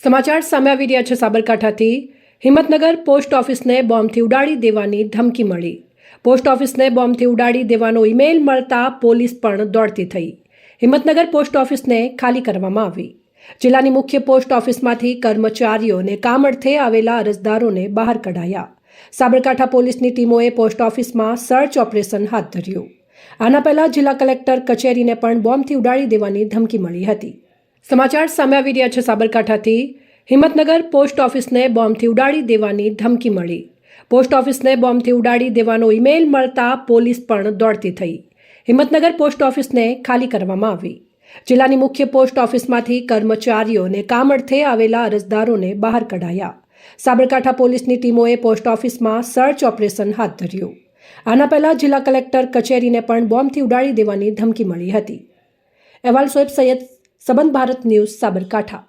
સમાચાર સામે આવી રહ્યા છે સાબરકાંઠાથી। હિંમતનગર પોસ્ટ ઓફિસને બોમ્બથી ઉડાડી દેવાની ધમકી મળી। પોસ્ટ ઓફિસને બોમ્બથી ઉડાડી દેવાનો ઈમેલ મળતા પોલીસ પણ દોડતી થઈ। હિંમતનગર પોસ્ટ ઓફિસને ખાલી કરવામાં આવી। જિલ્લાની મુખ્ય પોસ્ટ ઓફિસમાંથી કર્મચારીઓને કામ અર્થે આવેલા અરજદારોને બહાર કઢાયા। સાબરકાંઠા પોલીસની ટીમોએ પોસ્ટ ઓફિસમાં સર્ચ ઓપરેશન હાથ ધર્યું। આના પહેલા જિલ્લા કલેક્ટર કચેરીને પણ બોમ્બથી ઉડાડી દેવાની ધમકી મળી હતી। સમાચાર સામે આવી રહ્યા છે સાબરકાંઠાથી। હિંમતનગર પોસ્ટ ઓફિસને બોમ્બથી ઉડાડી દેવાની ધમકી મળી। પોસ્ટ ઓફિસને બોમ્બથી ઉડાડી દેવાનો ઈમેલ મળતા પોલીસ પણ દોડતી થઈ। હિંમતનગર પોસ્ટ ઓફિસને ખાલી કરવામાં આવી। જિલ્લાની મુખ્ય પોસ્ટ ઓફિસમાંથી કર્મચારીઓને કામ અર્થે આવેલા અરજદારોને બહાર કઢાયા। સાબરકાંઠા પોલીસની ટીમોએ પોસ્ટ ઓફિસમાં સર્ચ ઓપરેશન હાથ ધર્યું। આના પહેલા જિલ્લા કલેક્ટર કચેરીને પણ બોમ્બથી ઉડાડી દેવાની ધમકી મળી હતી। અહેવાલ શોએબ સૈયદ, સંબંધ ભારત ન્યૂઝ, સાબરકાંઠા।